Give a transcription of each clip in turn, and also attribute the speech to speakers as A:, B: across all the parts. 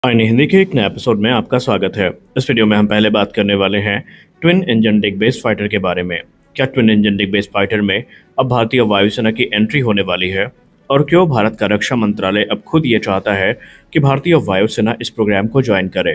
A: आईने हिंदी के एक नए एपिसोड में आपका स्वागत है। इस वीडियो में हम पहले बात करने वाले हैं ट्विन इंजन डिग बेस्ड फाइटर के बारे में। क्या ट्विन इंजन डिग बेस्ड फाइटर में अब भारतीय वायुसेना की एंट्री होने वाली है और क्यों भारत का रक्षा मंत्रालय अब खुद ये चाहता है कि भारतीय वायुसेना इस प्रोग्राम को ज्वाइन करे।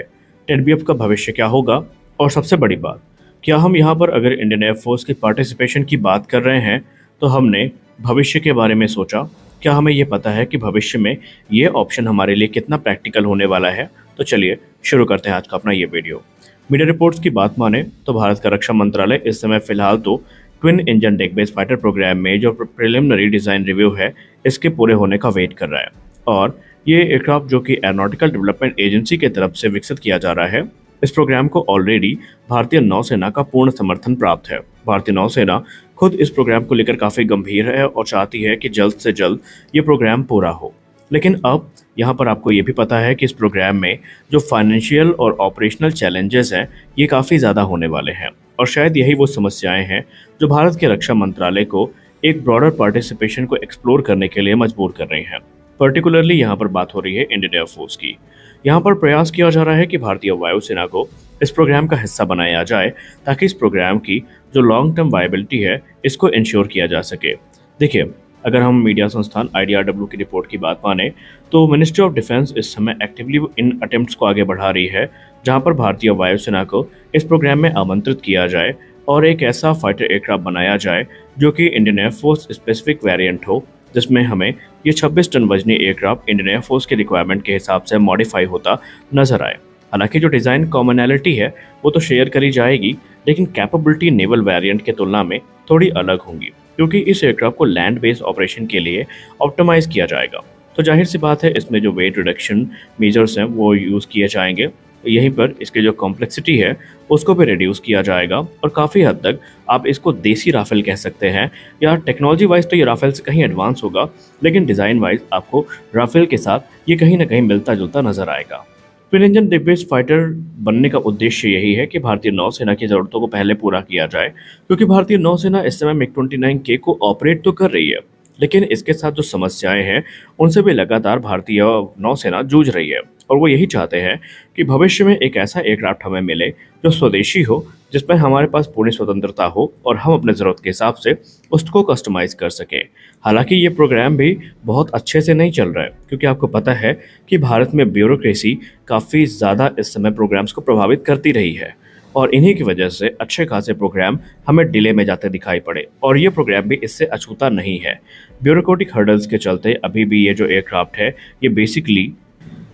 A: टेडबीएफ का भविष्य क्या होगा और सबसे बड़ी बात, क्या हम यहाँ पर अगर इंडियन एयरफोर्स की पार्टिसिपेशन की बात कर रहे हैं तो हमने भविष्य के बारे में सोचा? क्या हमें ये पता है कि भविष्य में ये ऑप्शन हमारे लिए कितना प्रैक्टिकल होने वाला है? तो चलिए शुरू करते हैं आज का अपना ये वीडियो। मीडिया रिपोर्ट्स की बात माने तो भारत का रक्षा मंत्रालय इस समय फिलहाल तो twin engine deck based fighter program में जो प्रिलिमिनरी डिज़ाइन रिव्यू है इसके पूरे होने का वेट कर रहा है। और ये एयरक्राफ्ट जो कि एरोनॉटिकल डेवलपमेंट एजेंसी की तरफ से विकसित किया जा रहा है, इस प्रोग्राम को ऑलरेडी भारतीय नौसेना का पूर्ण समर्थन प्राप्त है। भारतीय नौसेना खुद इस प्रोग्राम को लेकर काफ़ी गंभीर है और चाहती है कि जल्द से जल्द ये प्रोग्राम पूरा हो। लेकिन अब यहाँ पर आपको ये भी पता है कि इस प्रोग्राम में जो फाइनेंशियल और ऑपरेशनल चैलेंजेस हैं ये काफ़ी ज़्यादा होने वाले हैं और शायद यही वो समस्याएं हैं जो भारत के रक्षा मंत्रालय को एक ब्रॉडर पार्टिसिपेशन को एक्सप्लोर करने के लिए मजबूर कर रही हैं। पर्टिकुलरली यहाँ पर बात हो रही है इंडियन एयरफोर्स की। यहाँ पर प्रयास किया जा रहा है कि भारतीय वायुसेना को इस प्रोग्राम का हिस्सा बनाया जाए ताकि इस प्रोग्राम की जो लॉन्ग टर्म वायबिलिटी है इसको इंश्योर किया जा सके। देखिए, अगर हम मीडिया संस्थान IDRW की रिपोर्ट की बात माने तो मिनिस्ट्री ऑफ डिफेंस इस समय एक्टिवली इन अटेम्प्ट्स को आगे बढ़ा रही है जहां पर भारतीय वायुसेना को इस प्रोग्राम में आमंत्रित किया जाए और एक ऐसा फाइटर एयरक्राफ्ट बनाया जाए जो कि इंडियन एयरफोर्स स्पेसिफिक वेरिएंट हो, जिसमें हमें ये 26 टन वजनी एयरक्राफ्ट इंडियन एयरफोर्स के रिक्वायरमेंट के हिसाब से मॉडिफाई होता नजर आए। हालांकि जो डिज़ाइन कॉमनैलिटी है वो तो शेयर करी जाएगी, लेकिन कैपेबिलिटी नेवल वेरिएंट के तुलना में थोड़ी अलग होंगी क्योंकि इस एयरक्राफ्ट को लैंड बेस्ड ऑपरेशन के लिए ऑप्टिमाइज किया जाएगा। तो जाहिर सी बात है इसमें जो वेट रिडक्शन मेजर्स हैं वो यूज़ किए जाएंगे। यहीं पर इसके जो कॉम्प्लेक्सिटी है उसको भी रिड्यूस किया जाएगा और काफ़ी हद तक आप इसको देसी राफेल कह सकते हैं, या टेक्नोलॉजी वाइज तो ये राफेल से कहीं एडवांस होगा, लेकिन डिज़ाइन वाइज आपको राफेल के साथ ये कहीं ना कहीं मिलता जुलता नजर आएगा। ट्विन इंजन डिग बेस्ड फाइटर बनने का उद्देश्य यही है कि भारतीय नौसेना की ज़रूरतों को पहले पूरा किया जाए, क्योंकि भारतीय नौसेना इस समय MiG-29K को ऑपरेट तो कर रही है, लेकिन इसके साथ जो समस्याएं हैं उनसे भी लगातार भारतीय नौसेना जूझ रही है। और वो यही चाहते हैं कि भविष्य में एक ऐसा एयरक्राफ्ट हमें मिले जो स्वदेशी हो, जिसमें हमारे पास पूरी स्वतंत्रता हो और हम अपने ज़रूरत के हिसाब से उसको कस्टमाइज़ कर सकें। हालांकि ये प्रोग्राम भी बहुत अच्छे से नहीं चल रहा है, क्योंकि आपको पता है कि भारत में ब्यूरोक्रेसी काफ़ी ज़्यादा इस समय प्रोग्राम्स को प्रभावित करती रही है और इन्हीं की वजह से अच्छे खासे प्रोग्राम हमें डिले में जाते दिखाई पड़े और ये प्रोग्राम भी इससे अछूता नहीं है। ब्यूरोक्रेटिक हर्डल्स के चलते अभी भी ये जो एयरक्राफ्ट है ये बेसिकली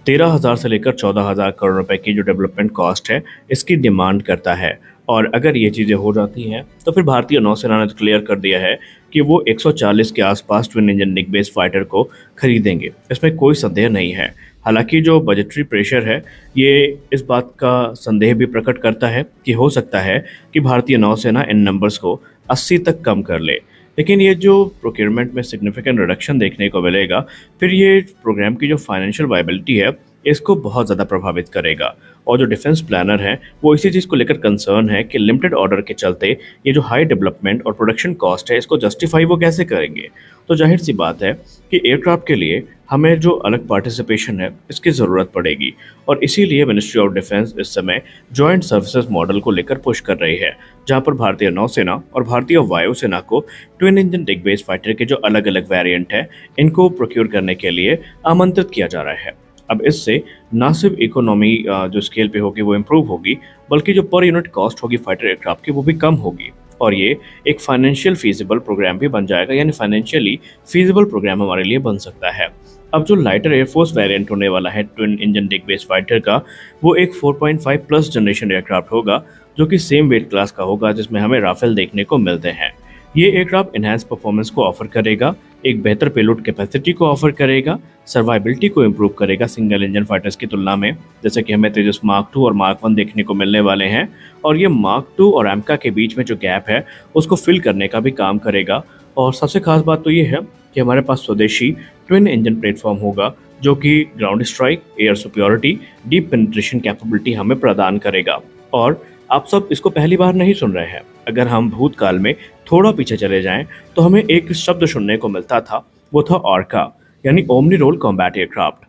A: 13,000 से लेकर 14,000 करोड़ रुपए की जो डेवलपमेंट कॉस्ट है इसकी डिमांड करता है। और अगर ये चीज़ें हो जाती हैं तो फिर भारतीय नौसेना ने तो क्लियर कर दिया है कि वो 140 के आसपास ट्विन इंजन डिग बेस्ड फाइटर को खरीदेंगे, इसमें कोई संदेह नहीं है। हालांकि जो बजटरी प्रेशर है ये इस बात का संदेह भी प्रकट करता है कि हो सकता है कि भारतीय नौसेना इन नंबर्स को 80 तक कम कर ले। लेकिन ये जो प्रोक्योरमेंट में सिग्निफिकेंट रिडक्शन देखने को मिलेगा, फिर ये प्रोग्राम की जो फाइनेंशियल वायबिलिटी है इसको बहुत ज़्यादा प्रभावित करेगा। और जो डिफेंस प्लानर हैं वो इसी चीज़ को लेकर कंसर्न है कि लिमिटेड ऑर्डर के चलते ये जो हाई डेवलपमेंट और प्रोडक्शन कॉस्ट है इसको जस्टिफाई वो कैसे करेंगे। तो जाहिर सी बात है कि एयरक्राफ्ट के लिए हमें जो अलग पार्टिसिपेशन है इसकी ज़रूरत पड़ेगी और इसीलिए मिनिस्ट्री ऑफ डिफेंस इस समय जॉइंट सर्विसेज मॉडल को लेकर पुश कर रही है, जहां पर भारतीय नौसेना और भारतीय वायुसेना को ट्विन इंजन डिग बेस्ड फाइटर के जो अलग अलग वेरिएंट हैं इनको प्रोक्योर करने के लिए आमंत्रित किया जा रहा है। अब इससे ना सिर्फ इकोनॉमी जो स्केल पे होगी वो इम्प्रूव होगी, बल्कि जो पर यूनिट कॉस्ट होगी फाइटर एयरक्राफ्ट की वो भी कम होगी और ये एक फाइनेंशियल फीजिबल प्रोग्राम भी बन जाएगा, यानी फाइनेंशियली फीजिबल प्रोग्राम हमारे लिए बन सकता है। अब जो लाइटर एयरफोर्स वेरिएंट होने वाला है ट्विन इंजन डिग बेस्ड फाइटर का, वो एक 4.5 प्लस जनरेशन एयरक्राफ्ट होगा जो कि सेम वेट क्लास का होगा जिसमें हमें राफेल देखने को मिलते हैं। ये एयरक्राफ्ट इनहैंस परफॉर्मेंस को ऑफर करेगा, एक बेहतर पेलोड कैपेसिटी को ऑफर करेगा, सर्वाइबिलिटी को इम्प्रूव करेगा सिंगल इंजन फाइटर्स की तुलना में, जैसे कि हमें तेजस मार्क 2 और मार्क 1 देखने को मिलने वाले हैं। और ये मार्क 2 और एमका के बीच में जो गैप है उसको फिल करने का भी काम करेगा। और सबसे खास बात तो ये है कि हमारे पास स्वदेशी ट्विन इंजन प्लेटफॉर्म होगा जो कि ground strike, air superiority, deep penetration capability हमें प्रदान करेगा। और आप सब इसको पहली बार नहीं सुन रहे हैं। अगर हम भूतकाल में थोड़ा पीछे चले जाएं तो हमें एक शब्द सुनने को मिलता था, वो था ऑर्का, यानी ओमनी रोल कॉम्बैट एयरक्राफ्ट।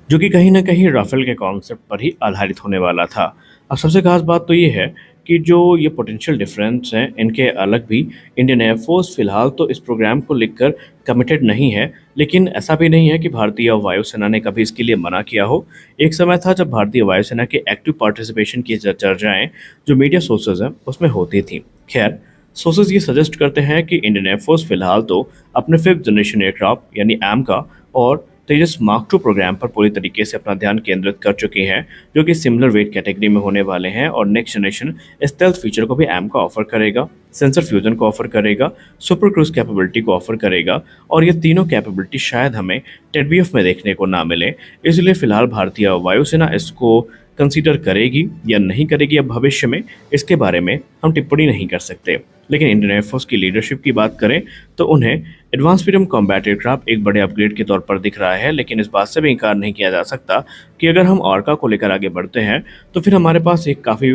A: जो कि कहीं न कहीं राफेल के कॉन्सेप्ट पर ही आधारित होने वाला था। अब सबसे ख़ास बात तो ये है कि जो ये पोटेंशियल डिफरेंस हैं, इनके अलग भी इंडियन एयर फोर्स फ़िलहाल तो इस प्रोग्राम को लेकर कमिटेड नहीं है, लेकिन ऐसा भी नहीं है कि भारतीय वायुसेना ने कभी इसके लिए मना किया हो। एक समय था जब भारतीय वायुसेना के एक्टिव पार्टिसिपेशन की चर्चाएँ जो मीडिया सोर्सेज़ हैं, उसमें होती थी। खैर, सोर्सेज़ ये सजेस्ट करते हैं कि इंडियन एयर फोर्स फ़िलहाल तो अपने 5th जनरेशन एयरक्राफ्ट यानी AMCA और तेजस मार्क 2 प्रोग्राम पर पूरी तरीके से अपना ध्यान केंद्रित कर चुकी हैं, जो कि सिमिलर वेट कैटेगरी में होने वाले हैं और नेक्स्ट जनरेशन स्टेल्थ फीचर को भी AMCA ऑफर करेगा, सेंसर फ्यूजन को ऑफर करेगा, सुपर क्रूज कैपेबिलिटी को ऑफर करेगा और ये तीनों कैपेबिलिटी शायद हमें टेडबीएफ में देखने को ना मिले। इसलिए फिलहाल भारतीय वायुसेना इसको कंसीडर करेगी या नहीं करेगी अब भविष्य में, इसके बारे में हम टिप्पणी नहीं कर सकते। लेकिन इंडियन एयरफोर्स की लीडरशिप की बात करें तो उन्हें एडवांस मीडियम कॉम्बैट एयरक्राफ्ट एक बड़े अपग्रेड के तौर पर दिख रहा है, लेकिन इस बात से भी इनकार नहीं किया जा सकता कि अगर हम ऑर्का को लेकर आगे बढ़ते हैं तो फिर हमारे पास एक काफ़ी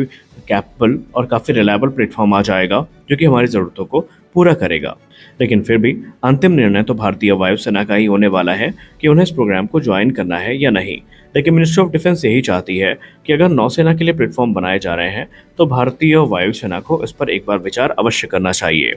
A: कैपेबल और काफ़ी रिलायबल प्लेटफॉर्म आ जाएगा जो कि हमारी ज़रूरतों को पूरा करेगा। लेकिन फिर भी अंतिम निर्णय तो भारतीय वायुसेना का ही होने वाला है कि उन्हें इस प्रोग्राम को ज्वाइन करना है या नहीं। लेकिन मिनिस्ट्री ऑफ डिफेंस यही चाहती है कि अगर नौसेना के लिए प्लेटफॉर्म बनाए जा रहे हैं तो भारतीय वायुसेना को इस पर एक बार विचार अवश्य करना चाहिए।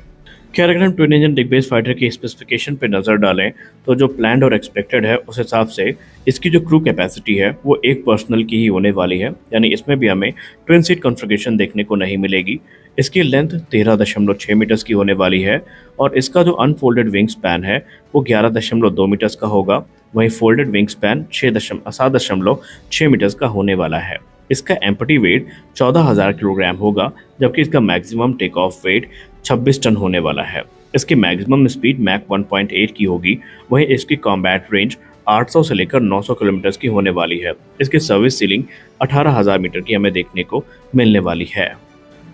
A: खैर, अगर हम ट्विन इंजन डिग बेस्ड फाइटर की स्पेसिफिकेशन पर नज़र डालें तो जो प्लान्ड और एक्सपेक्टेड है उस हिसाब से इसकी जो क्रू कैपेसिटी है वो एक पर्सनल की ही होने वाली है, यानी इसमें भी हमें ट्विन सीट कॉन्फ़िगरेशन देखने को नहीं मिलेगी। इसकी लेंथ 13.6 मीटर्स की होने वाली है और इसका जो अनफोल्डेड विंग स्पैन है वो 11.2 मीटर्स का होगा। वहीं फोल्डेड विंग स्पैन 7.6 मीटर्स का होने वाला है। इसका एम्पटी वेट 14,000 किलोग्राम होगा, जबकि इसका maximum take off weight 26 tonne होने वाला है। इसकी मैक्सिमम स्पीड मैक 1.8 की होगी। वहीं इसकी कॉम्बैट रेंज 800 से लेकर 900 किलोमीटर की होने वाली है। इसकी सर्विस सीलिंग 18,000 मीटर की हमें देखने को मिलने वाली है।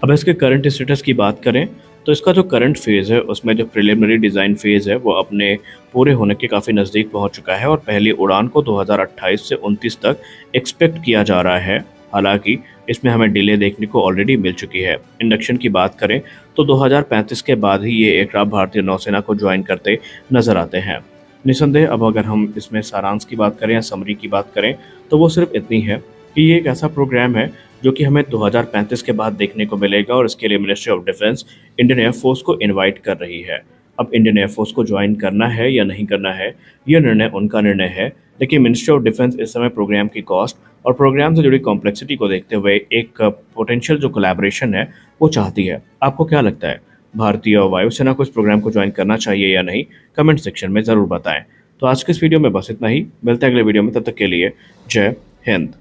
A: अब इसके करंट स्टेटस की बात करें तो इसका जो करंट फेज़ है उसमें जो प्रिलिमिनरी डिज़ाइन फेज़ है वो अपने पूरे होने के काफ़ी नज़दीक पहुंच चुका है और पहली उड़ान को 2028 से 29 तक एक्सपेक्ट किया जा रहा है। हालांकि इसमें हमें डिले देखने को ऑलरेडी मिल चुकी है। इंडक्शन की बात करें तो 2035 के बाद ही ये एयरक्राफ्ट भारतीय नौसेना को ज्वाइन करते नज़र आते हैं। निसंदेह अब अगर हम इसमें सारांश की बात करें या समरी की बात करें तो वो सिर्फ इतनी है कि ये एक ऐसा प्रोग्राम है जो कि हमें 2035 के बाद देखने को मिलेगा और इसके लिए ministry of defence Indian air force को इनवाइट कर रही है। अब इंडियन एयरफोर्स को ज्वाइन करना है या नहीं करना है, यह निर्णय उनका निर्णय है। लेकिन मिनिस्ट्री ऑफ डिफेंस इस समय प्रोग्राम की कॉस्ट और प्रोग्राम से जुड़ी कॉम्प्लेक्सिटी को देखते हुए एक पोटेंशियल जो कोलैबोरेशन है वो चाहती है। आपको क्या लगता है, भारतीय वायुसेना को इस प्रोग्राम को ज्वाइन करना चाहिए या नहीं? कमेंट सेक्शन में ज़रूर बताएं। तो आज के इस वीडियो में बस इतना ही। मिलते हैं अगले वीडियो में, तब तक के लिए जय हिंद।